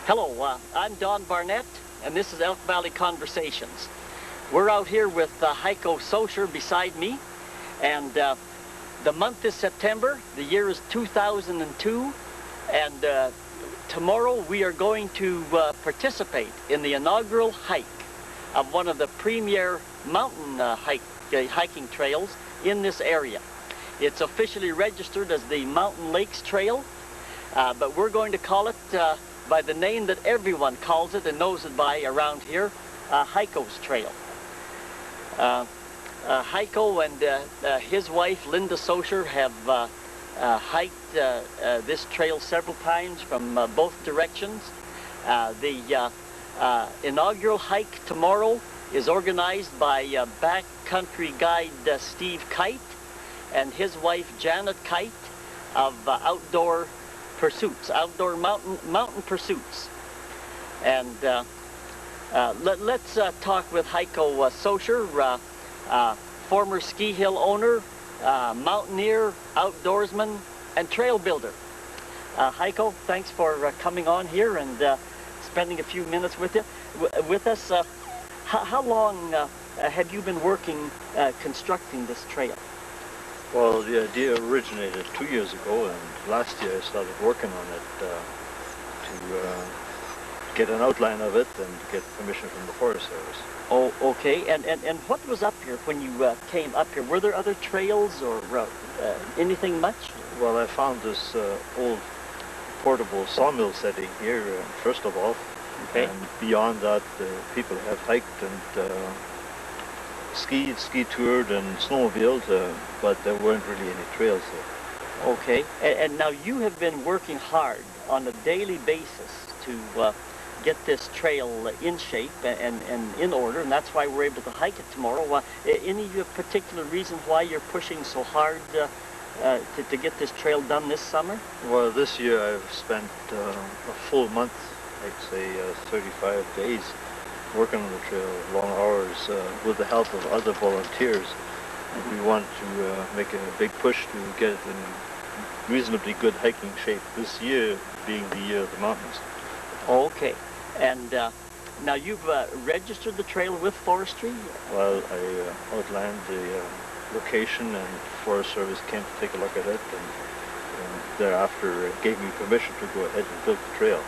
Hello, I'm Don Barnett, and this is Elk Valley Conversations. We're out here with Heiko Socher beside me, and the month is September, the year is 2002, and tomorrow we are going to participate in the inaugural hike of one of the premier mountain hiking trails in this area. It's officially registered as the Mountain Lakes Trail, but we're going to call it by the name that everyone calls it and knows it by around here, Heiko's Trail. Heiko and his wife, Linda Socher, have hiked this trail several times from both directions. The inaugural hike tomorrow is organized by backcountry guide Steve Kite and his wife Janet Kite of Outdoor Pursuits, Outdoor Mountain Pursuits. And let's talk with Heiko Socher, former ski hill owner, mountaineer, outdoorsman, and trail builder. Heiko, thanks for coming on here and spending a few minutes with us. How long have you been working constructing this trail? Well, the idea originated 2 years ago, and last year I started working on it to get an outline of it and get permission from the Forest Service. Oh, okay. And what was up here when you came up here? Were there other trails or anything much? Well, I found this old portable sawmill setting here, first of all. Okay. And beyond that, people have hiked and ski toured and snowmobiled, but there weren't really any trails there. Okay, and now you have been working hard on a daily basis to get this trail in shape and in order, and that's why we're able to hike it tomorrow. Any particular reason why you're pushing so hard to get this trail done this summer? Well, this year I've spent a full month, I'd say 35 days, working on the trail, long hours, with the help of other volunteers. We want to make a big push to get it in reasonably good hiking shape, this year being the year of the mountains. Okay, and now you've registered the trail with forestry? Well, I outlined the location, and Forest Service came to take a look at it, and thereafter gave me permission to go ahead and build the trail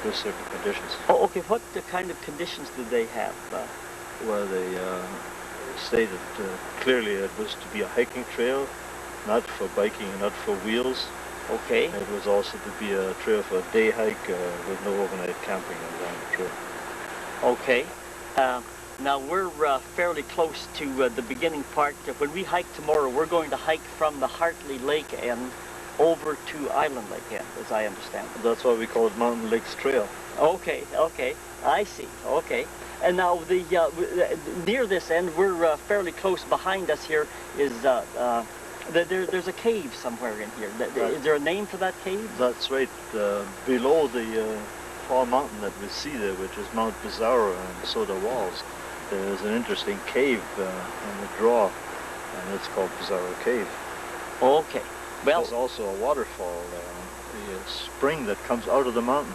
with certain conditions. Oh, okay. What kind of conditions did they have? Well, they stated clearly it was to be a hiking trail, not for biking and not for wheels. Okay. It was also to be a trail for a day hike with no overnight camping along the trail. Okay. Now we're fairly close to the beginning part. When we hike tomorrow, we're going to hike from the Hartley Lake end over to Island Lake end, as I understand it. That's why we call it Mountain Lakes Trail. Okay, okay, I see. Okay, and now the near this end, we're fairly close. Behind us here is there's a cave somewhere in here. Right. Is there a name for that cave? That's right. Below the tall mountain that we see there, which is Mount Bizarro and Soda Walls, there's an interesting cave in the draw, and it's called Bizarro Cave. Okay. Well, there's also a waterfall, the spring that comes out of the mountain,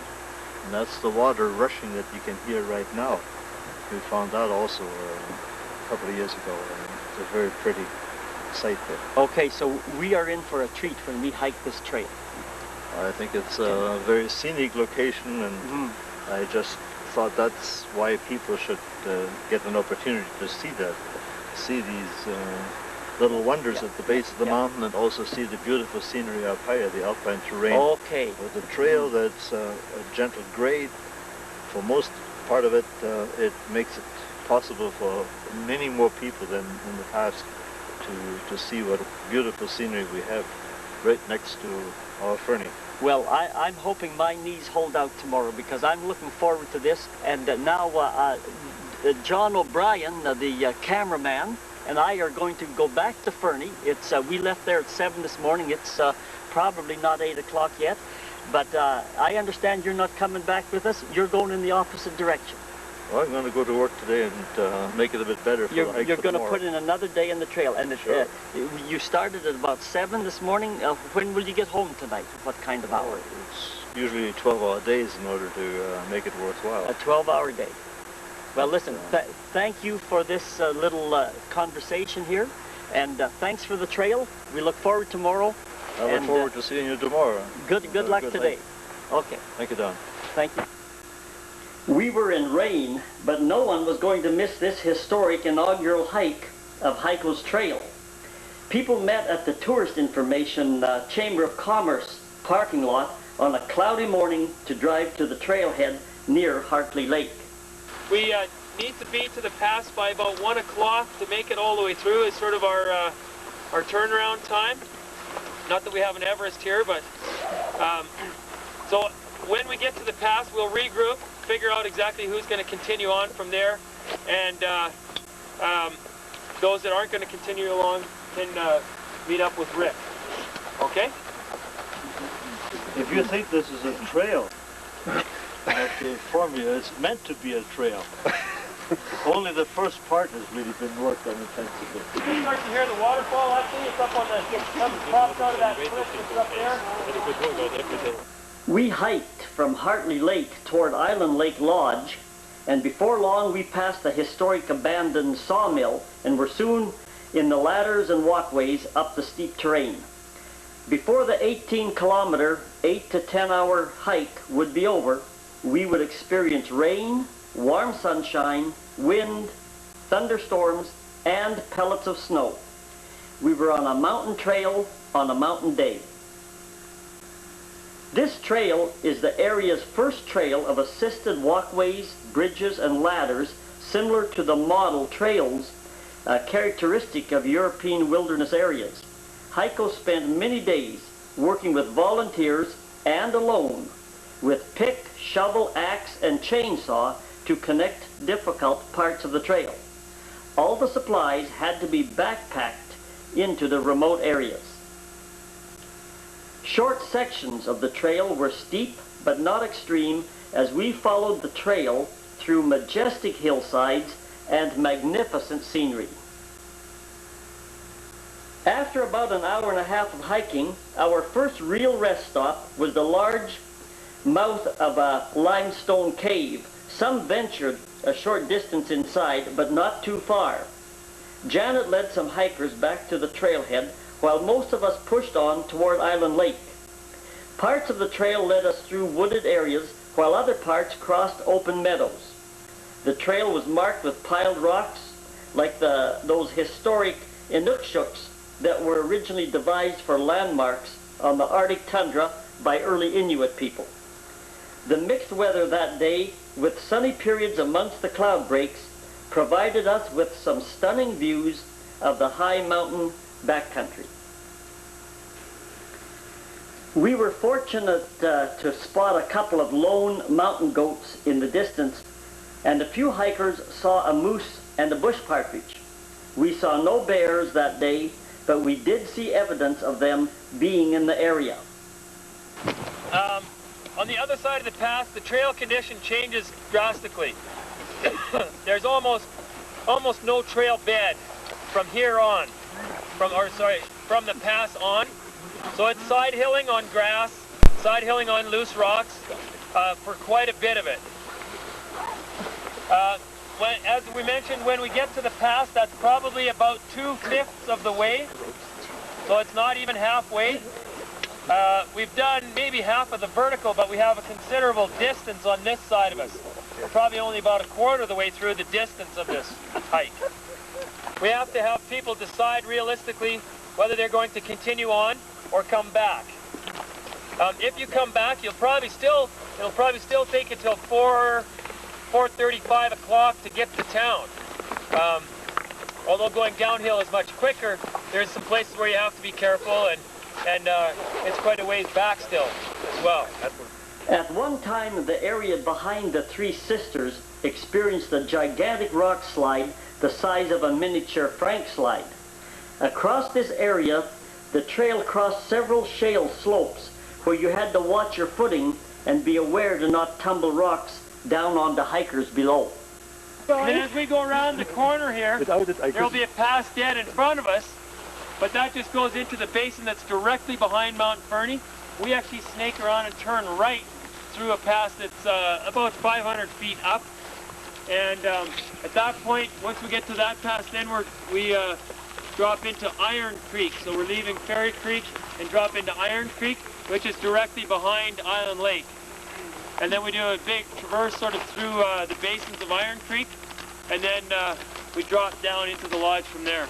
and that's the water rushing that you can hear right now. We found that also a couple of years ago, and it's a very pretty sight there. Okay, so we are in for a treat when we hike this trail. I think it's a very scenic location, and I just thought that's why people should get an opportunity to see that, see these little wonders at the base of the mountain, and also see the beautiful scenery up higher, the alpine terrain. Okay. With a trail that's a gentle grade. For most part of it, it makes it possible for many more people than in the past to see what beautiful scenery we have right next to our Fernie. Well, I'm hoping my knees hold out tomorrow, because I'm looking forward to this. And now John O'Brien, the cameraman, and I are going to go back to Fernie. It's we left there at 7 this morning. It's probably not 8 o'clock yet, but I understand you're not coming back with us. You're going in the opposite direction. Well, I'm going to go to work today and make it a bit better for the hike. You're going to tomorrow. put in another day in the trail, and Sure. You started at about 7 this morning. When will you get home tonight? What kind of hour? It's usually 12-hour days in order to make it worthwhile. A 12-hour day. Well, listen, thank you for this little conversation here, and thanks for the trail. We look forward tomorrow. I look forward to seeing you tomorrow. Good luck today. Okay. Thank you, Don. Thank you. We were in rain, but no one was going to miss this historic inaugural hike of Heiko's Trail. People met at the Tourist Information Chamber of Commerce parking lot on a cloudy morning to drive to the trailhead near Hartley Lake. We need to be to the pass by about 1 o'clock to make it all the way through. Is sort of our turnaround time. Not that we have an Everest here, but so when we get to the pass, we'll regroup, figure out exactly who's going to continue on from there, and those that aren't going to continue along can meet up with Rick. Okay? If you think this is a trail, I have to inform you, it's meant to be a trail. Only the first part has really been worked on intensively. You start to hear the waterfall, actually. It's up on the, pops out of that cliff that's up there. We hiked from Hartley Lake toward Island Lake Lodge, and before long we passed the historic abandoned sawmill and were soon in the ladders and walkways up the steep terrain. Before the 18-kilometer, 8 to 10-hour hike would be over, we would experience rain, warm sunshine, wind, thunderstorms, and pellets of snow. We were on a mountain trail on a mountain day. This trail is the area's first trail of assisted walkways, bridges, and ladders similar to the model trails characteristic of European wilderness areas. Heiko spent many days working with volunteers and alone with pick, shovel, axe, and chainsaw to connect difficult parts of the trail. All the supplies had to be backpacked into the remote areas. Short sections of the trail were steep but not extreme as we followed the trail through majestic hillsides and magnificent scenery. After about an hour and a half of hiking, our first real rest stop was the large mouth of a limestone cave. Some ventured a short distance inside, but not too far. Janet led some hikers back to the trailhead, while most of us pushed on toward Island Lake. Parts of the trail led us through wooded areas, while other parts crossed open meadows. The trail was marked with piled rocks, like those historic Inuksuks that were originally devised for landmarks on the Arctic tundra by early Inuit people. The mixed weather that day, with sunny periods amongst the cloud breaks, provided us with some stunning views of the high mountain backcountry. We were fortunate to spot a couple of lone mountain goats in the distance, and a few hikers saw a moose and a bush partridge. We saw no bears that day, but we did see evidence of them being in the area. On the other side of the pass, the trail condition changes drastically. There's almost no trail bed from here on, from the pass on. So it's side hilling on grass, side hilling on loose rocks for quite a bit of it. As we mentioned, when we get to the pass, that's probably about 2/5 of the way. So it's not even halfway. We've done maybe half of the vertical, but we have a considerable distance on this side of us. We're probably only about a quarter of the way through the distance of this hike. We have to have people decide realistically whether they're going to continue on or come back. If you come back, it'll probably still take you till 4:35 o'clock to get to town. Although going downhill is much quicker, there's some places where you have to be careful, and it's quite a ways back still as well. At one time, the area behind the Three Sisters experienced a gigantic rock slide the size of a miniature Frank slide. Across this area, the trail crossed several shale slopes where you had to watch your footing and be aware to not tumble rocks down onto hikers below. And then as we go around the corner here, there'll be a pass dead in front of us, but that just goes into the basin that's directly behind Mount Fernie. we actually snake around and turn right through a pass that's about 500 feet up. And at that point, once we get to that pass, then we drop into Iron Creek. So we're leaving Ferry Creek and drop into Iron Creek, which is directly behind Island Lake. And then we do a big traverse sort of through the basins of Iron Creek, and then we drop down into the lodge from there.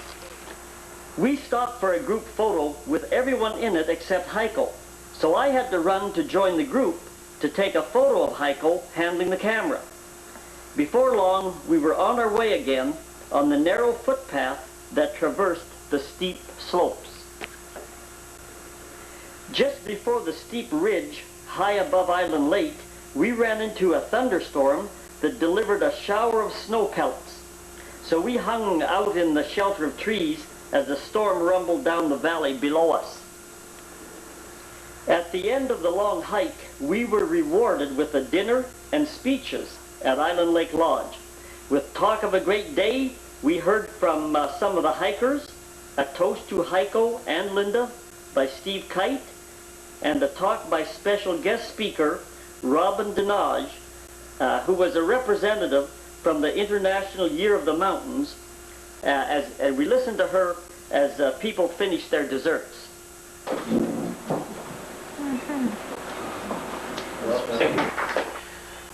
We stopped for a group photo with everyone in it except Heiko. So I had to run to join the group to take a photo of Heiko handling the camera. Before long, we were on our way again on the narrow footpath that traversed the steep slopes. Just before the steep ridge high above Island Lake, we ran into a thunderstorm that delivered a shower of snow pellets. So we hung out in the shelter of trees as the storm rumbled down the valley below us. At the end of the long hike, we were rewarded with a dinner and speeches at Island Lake Lodge. With talk of a great day, we heard from some of the hikers, a toast to Heiko and Linda by Steve Kite, and a talk by special guest speaker Robin Denage, who was a representative from the International Year of the Mountains, and we listened to her as people finished their desserts.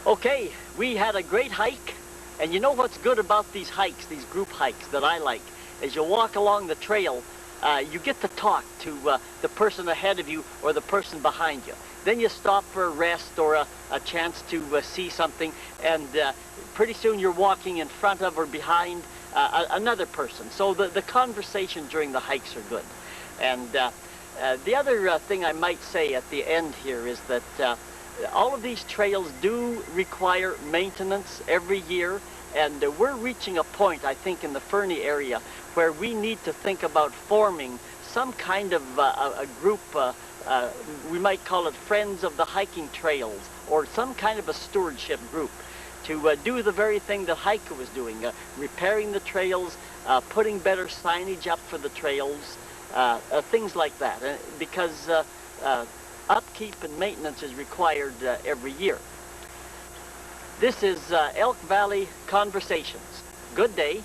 Okay, we had a great hike, and you know what's good about these hikes, these group hikes that I like? As you walk along the trail, you get to talk to the person ahead of you or the person behind you. Then you stop for a rest or a chance to see something, and pretty soon you're walking in front of or behind another person. So the conversation during the hikes are good. And the other thing I might say at the end here is that all of these trails do require maintenance every year, and we're reaching a point, I think, in the Fernie area where we need to think about forming some kind of a group, we might call it Friends of the Hiking Trails, or some kind of a stewardship group to do the very thing that Heiko was doing, repairing the trails, putting better signage up for the trails, things like that, because upkeep and maintenance is required every year. This is Elk Valley Conversations. Good day.